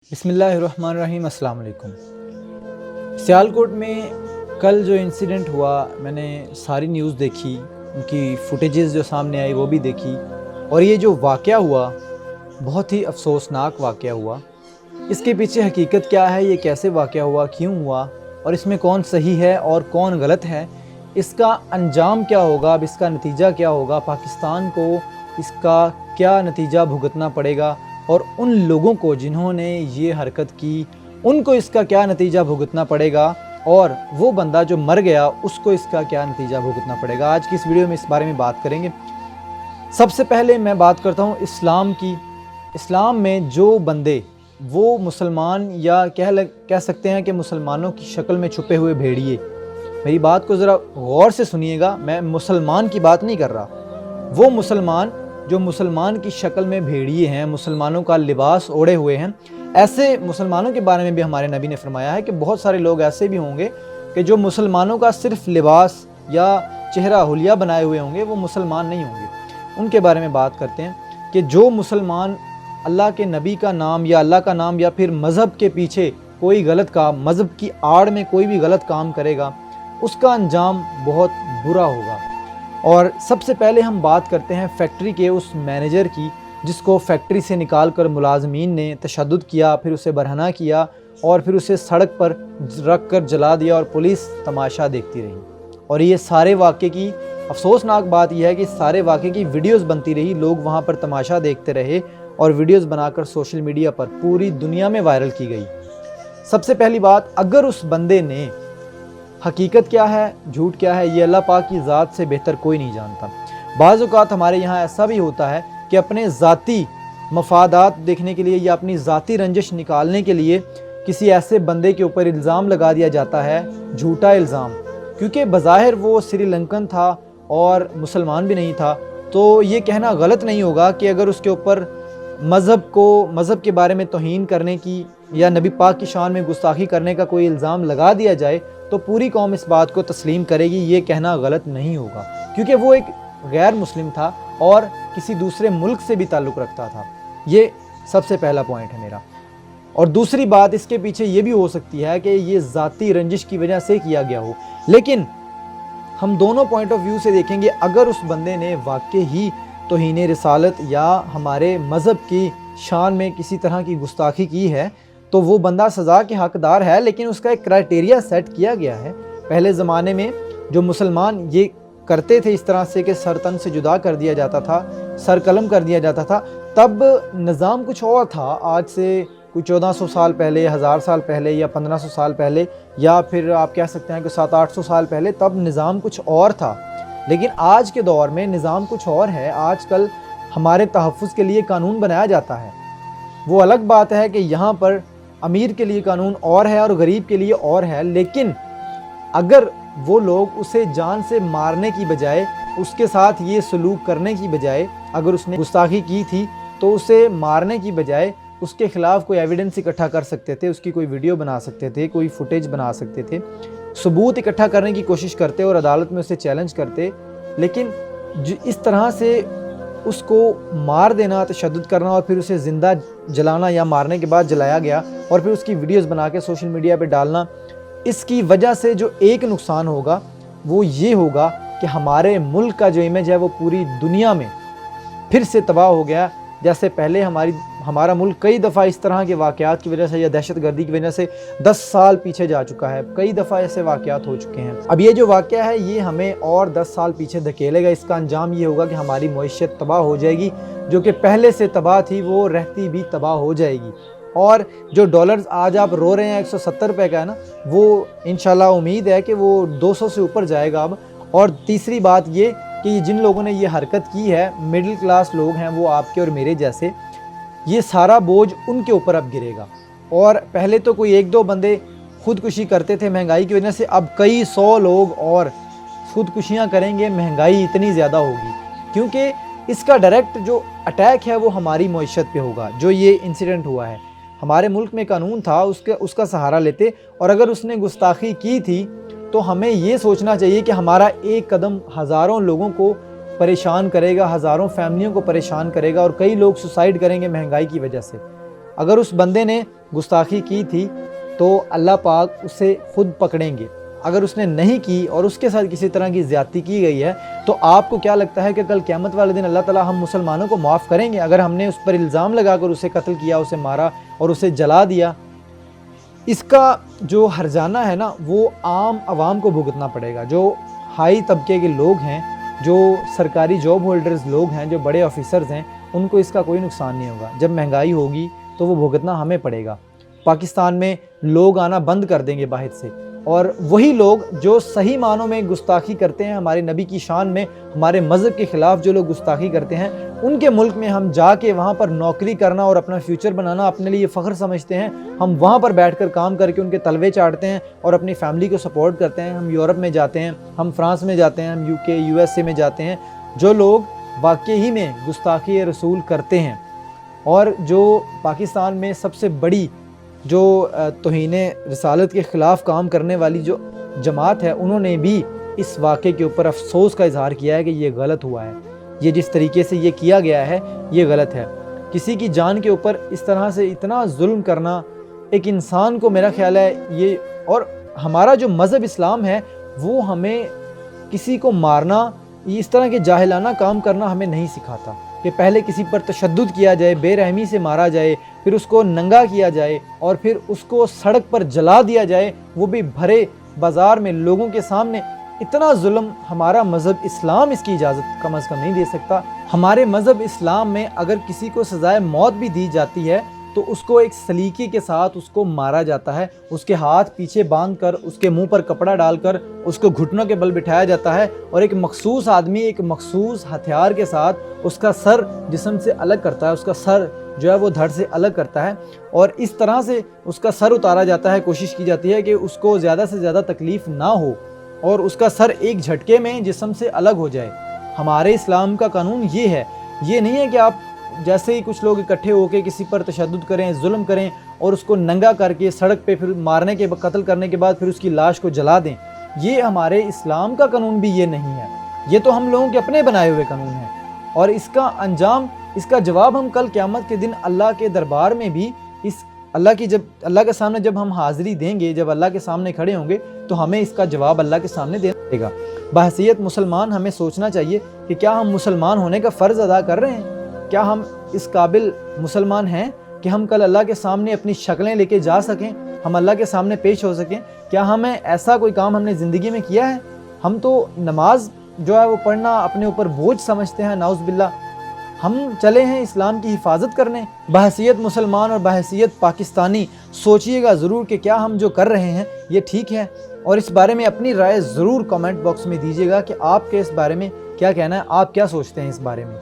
بسم اللہ الرحمن الرحیم۔ السلام علیکم۔ سیالکوٹ میں کل جو انسیڈنٹ ہوا، میں نے ساری نیوز دیکھی، ان کی فوٹیجز جو سامنے آئی وہ بھی دیکھی، اور یہ جو واقعہ ہوا بہت ہی افسوسناک واقعہ ہوا۔ اس کے پیچھے حقیقت کیا ہے، یہ کیسے واقعہ ہوا، کیوں ہوا، اور اس میں کون صحیح ہے اور کون غلط ہے، اس کا انجام کیا ہوگا، اب اس کا نتیجہ کیا ہوگا، پاکستان کو اس کا کیا نتیجہ بھگتنا پڑے گا، اور ان لوگوں کو جنہوں نے یہ حرکت کی ان کو اس کا کیا نتیجہ بھگتنا پڑے گا، اور وہ بندہ جو مر گیا اس کو اس کا کیا نتیجہ بھگتنا پڑے گا۔ آج کی اس ویڈیو میں اس بارے میں بات کریں گے۔ سب سے پہلے میں بات کرتا ہوں اسلام کی۔ اسلام میں جو بندے وہ مسلمان یا کہہ سکتے ہیں کہ مسلمانوں کی شکل میں چھپے ہوئے بھیڑیے، میری بات کو ذرا غور سے سنیے گا، میں مسلمان کی بات نہیں کر رہا، وہ مسلمان جو مسلمان کی شکل میں بھیڑیے ہیں، مسلمانوں کا لباس اوڑھے ہوئے ہیں، ایسے مسلمانوں کے بارے میں بھی ہمارے نبی نے فرمایا ہے کہ بہت سارے لوگ ایسے بھی ہوں گے کہ جو مسلمانوں کا صرف لباس یا چہرہ حلیہ بنائے ہوئے ہوں گے، وہ مسلمان نہیں ہوں گے۔ ان کے بارے میں بات کرتے ہیں کہ جو مسلمان اللہ کے نبی کا نام یا اللہ کا نام یا پھر مذہب کے پیچھے کوئی غلط کام، مذہب کی آڑ میں کوئی بھی غلط کام کرے گا، اس کا انجام بہت برا ہوگا۔ اور سب سے پہلے ہم بات کرتے ہیں فیکٹری کے اس مینیجر کی، جس کو فیکٹری سے نکال کر ملازمین نے تشدد کیا، پھر اسے برہنہ کیا، اور پھر اسے سڑک پر رکھ کر جلا دیا، اور پولیس تماشا دیکھتی رہی۔ اور یہ سارے واقعے کی افسوسناک بات یہ ہے کہ سارے واقعے کی ویڈیوز بنتی رہی، لوگ وہاں پر تماشا دیکھتے رہے، اور ویڈیوز بنا کر سوشل میڈیا پر پوری دنیا میں وائرل کی گئی۔ سب سے پہلی بات، اگر اس بندے نے حقیقت کیا ہے، جھوٹ کیا ہے، یہ اللہ پاک کی ذات سے بہتر کوئی نہیں جانتا۔ بعض اوقات ہمارے یہاں ایسا بھی ہوتا ہے کہ اپنے ذاتی مفادات دیکھنے کے لیے یا اپنی ذاتی رنجش نکالنے کے لیے کسی ایسے بندے کے اوپر الزام لگا دیا جاتا ہے، جھوٹا الزام، کیونکہ بظاہر وہ سری لنکن تھا اور مسلمان بھی نہیں تھا، تو یہ کہنا غلط نہیں ہوگا کہ اگر اس کے اوپر مذہب کے بارے میں توہین کرنے کی یا نبی پاک کی شان میں گستاخی کرنے کا کوئی الزام لگا دیا جائے تو پوری قوم اس بات کو تسلیم کرے گی، یہ کہنا غلط نہیں ہوگا، کیونکہ وہ ایک غیر مسلم تھا اور کسی دوسرے ملک سے بھی تعلق رکھتا تھا۔ یہ سب سے پہلا پوائنٹ ہے میرا۔ اور دوسری بات، اس کے پیچھے یہ بھی ہو سکتی ہے کہ یہ ذاتی رنجش کی وجہ سے کیا گیا ہو، لیکن ہم دونوں پوائنٹ آف ویو سے دیکھیں گے۔ اگر اس بندے نے واقعی ہی توہین رسالت یا ہمارے مذہب کی شان میں کسی طرح کی گستاخی کی ہے تو وہ بندہ سزا کے حقدار ہے، لیکن اس کا ایک کرائٹیریا سیٹ کیا گیا ہے۔ پہلے زمانے میں جو مسلمان یہ کرتے تھے اس طرح سے کہ سر تن سے جدا کر دیا جاتا تھا، سر قلم کر دیا جاتا تھا، تب نظام کچھ اور تھا۔ آج سے کوئی 1400 سال پہلے، 1000 سال پہلے یا 1500 سال پہلے، یا پھر آپ کہہ سکتے ہیں کہ 700-800 سال پہلے، تب نظام کچھ اور تھا۔ لیکن آج کے دور میں نظام کچھ اور ہے۔ آج کل ہمارے تحفظ کے لیے قانون بنایا جاتا ہے۔ وہ الگ بات ہے کہ یہاں پر امیر کے لیے قانون اور ہے اور غریب کے لیے اور ہے، لیکن اگر وہ لوگ اسے جان سے مارنے کی بجائے، اس کے ساتھ یہ سلوک کرنے کی بجائے، اگر اس نے گستاخی کی تھی تو اسے مارنے کی بجائے اس کے خلاف کوئی ایویڈنس اکٹھا کر سکتے تھے، اس کی کوئی ویڈیو بنا سکتے تھے، کوئی فوٹیج بنا سکتے تھے، ثبوت اکٹھا کرنے کی کوشش کرتے اور عدالت میں اسے چیلنج کرتے۔ لیکن اس طرح سے اس کو مار دینا، تشدد کرنا، اور پھر اسے زندہ جلانا یا مارنے کے بعد جلایا گیا اور پھر اس کی ویڈیوز بنا کے سوشل میڈیا پہ ڈالنا، اس کی وجہ سے جو ایک نقصان ہوگا وہ یہ ہوگا کہ ہمارے ملک کا جو امیج ہے وہ پوری دنیا میں پھر سے تباہ ہو گیا۔ جیسے پہلے ہمارا ملک کئی دفعہ اس طرح کے واقعات کی وجہ سے یا دہشت گردی کی وجہ سے 10 سال پیچھے جا چکا ہے، کئی دفعہ ایسے واقعات ہو چکے ہیں۔ اب یہ جو واقعہ ہے یہ ہمیں اور 10 سال پیچھے دھکیلے گا۔ اس کا انجام یہ ہوگا کہ ہماری معیشت تباہ ہو جائے گی، جو کہ پہلے سے تباہ تھی وہ رہتی بھی تباہ ہو جائے گی۔ اور جو ڈالرز آج آپ رو رہے ہیں 170 روپے کا ہے نا، وہ انشاءاللہ امید ہے کہ وہ 200 سے اوپر جائے گا اب۔ اور تیسری بات یہ کہ جن لوگوں نے یہ حرکت کی ہے، مڈل کلاس لوگ ہیں وہ آپ کے اور میرے جیسے، یہ سارا بوجھ ان کے اوپر اب گرے گا۔ اور پہلے تو کوئی 1-2 بندے خودکشی کرتے تھے مہنگائی کی وجہ سے، اب کئی 100 لوگ اور خودکشیاں کریں گے، مہنگائی اتنی زیادہ ہوگی، کیونکہ اس کا ڈائریکٹ جو اٹیک ہے وہ ہماری معیشت پہ ہوگا۔ جو یہ انسیڈنٹ ہوا ہے، ہمارے ملک میں قانون تھا، اس کا سہارا لیتے، اور اگر اس نے گستاخی کی تھی تو ہمیں یہ سوچنا چاہیے کہ ہمارا ایک قدم ہزاروں لوگوں کو پریشان کرے گا، ہزاروں فیملیوں کو پریشان کرے گا، اور کئی لوگ سوسائڈ کریں گے مہنگائی کی وجہ سے۔ اگر اس بندے نے گستاخی کی تھی تو اللہ پاک اسے خود پکڑیں گے، اگر اس نے نہیں کی اور اس کے ساتھ کسی طرح کی زیادتی کی گئی ہے تو آپ کو کیا لگتا ہے کہ کل قیامت والے دن اللہ تعالیٰ ہم مسلمانوں کو معاف کریں گے اگر ہم نے اس پر الزام لگا کر اسے قتل کیا، اسے مارا اور اسے جلا دیا؟ اس کا جو ہرجانہ ہے نا وہ عام عوام کو بھگتنا پڑے گا، جو ہائی طبقے کے لوگ ہیں، جو سرکاری جاب ہولڈرز لوگ ہیں، جو بڑے آفیسرز ہیں، ان کو اس کا کوئی نقصان نہیں ہوگا۔ جب مہنگائی ہوگی تو وہ بھگتنا ہمیں پڑے گا۔ پاکستان میں لوگ آنا بند کر دیں گے باہر سے، اور وہی لوگ جو صحیح معنوں میں گستاخی کرتے ہیں ہمارے نبی کی شان میں، ہمارے مذہب کے خلاف جو لوگ گستاخی کرتے ہیں، ان کے ملک میں ہم جا کے وہاں پر نوکری کرنا اور اپنا فیوچر بنانا اپنے لیے فخر سمجھتے ہیں۔ ہم وہاں پر بیٹھ کر کام کر کے ان کے تلوے چاٹتے ہیں اور اپنی فیملی کو سپورٹ کرتے ہیں۔ ہم یورپ میں جاتے ہیں، ہم فرانس میں جاتے ہیں، ہم UK USA میں جاتے ہیں۔ جو لوگ واقعی میں گستاخی رسول کرتے ہیں اور جو پاکستان میں سب سے بڑی جو توہین رسالت کے خلاف کام کرنے والی جو جماعت ہے، انہوں نے بھی اس واقعے کے اوپر افسوس کا اظہار کیا ہے کہ یہ غلط ہوا ہے، یہ جس طریقے سے یہ کیا گیا ہے یہ غلط ہے۔ کسی کی جان کے اوپر اس طرح سے اتنا ظلم کرنا ایک انسان کو، میرا خیال ہے یہ، اور ہمارا جو مذہب اسلام ہے وہ ہمیں کسی کو مارنا، اس طرح کے جاہلانہ کام کرنا ہمیں نہیں سکھاتا کہ پہلے کسی پر تشدد کیا جائے، بے رحمی سے مارا جائے، پھر اس کو ننگا کیا جائے اور پھر اس کو سڑک پر جلا دیا جائے، وہ بھی بھرے بازار میں لوگوں کے سامنے۔ اتنا ظلم ہمارا مذہب اسلام اس کی اجازت کم از کم نہیں دے سکتا۔ ہمارے مذہب اسلام میں اگر کسی کو سزائے موت بھی دی جاتی ہے تو اس کو ایک سلیقے کے ساتھ اس کو مارا جاتا ہے، اس کے ہاتھ پیچھے باندھ کر، اس کے منہ پر کپڑا ڈال کر اس کو گھٹنوں کے بل بٹھایا جاتا ہے، اور ایک مخصوص آدمی ایک مخصوص ہتھیار کے ساتھ اس کا سر جسم سے الگ کرتا ہے، اس کا سر جو ہے وہ دھڑ سے الگ کرتا ہے، اور اس طرح سے اس کا سر اتارا جاتا ہے۔ کوشش کی جاتی ہے کہ اس کو زیادہ سے زیادہ تکلیف نہ ہو اور اس کا سر ایک جھٹکے میں جسم سے الگ ہو جائے۔ ہمارے اسلام کا قانون یہ ہے، یہ نہیں ہے کہ آپ جیسے ہی کچھ لوگ اکٹھے ہو کے کسی پر تشدد کریں، ظلم کریں اور اس کو ننگا کر کے سڑک پہ پھر مارنے کے قتل کرنے کے بعد پھر اس کی لاش کو جلا دیں۔ یہ ہمارے اسلام کا قانون بھی یہ نہیں ہے، یہ تو ہم لوگوں کے اپنے بنائے ہوئے قانون ہیں، اور اس کا انجام، اس کا جواب ہم کل قیامت کے دن اللہ کے دربار میں بھی اللہ کے سامنے جب ہم حاضری دیں گے، جب اللہ کے سامنے کھڑے ہوں گے تو ہمیں اس کا جواب اللہ کے سامنے دینا پڑے گا۔ بحیثیت مسلمان ہمیں سوچنا چاہیے کہ کیا ہم مسلمان ہونے کا فرض ادا کر رہے ہیں؟ کیا ہم اس قابل مسلمان ہیں کہ ہم کل اللہ کے سامنے اپنی شکلیں لے کے جا سکیں، ہم اللہ کے سامنے پیش ہو سکیں؟ کیا ہمیں ایسا کوئی کام ہم نے زندگی میں کیا ہے؟ ہم تو نماز جو ہے وہ پڑھنا اپنے اوپر بوجھ سمجھتے ہیں، نعوذ باللہ۔ ہم چلے ہیں اسلام کی حفاظت کرنے۔ بحیثیت مسلمان اور بحیثیت پاکستانی سوچئے گا ضرور کہ کیا ہم جو کر رہے ہیں یہ ٹھیک ہے، اور اس بارے میں اپنی رائے ضرور کامنٹ باکس میں دیجیے گا کہ آپ کے اس بارے میں کیا کہنا ہے، آپ کیا سوچتے ہیں اس بارے میں۔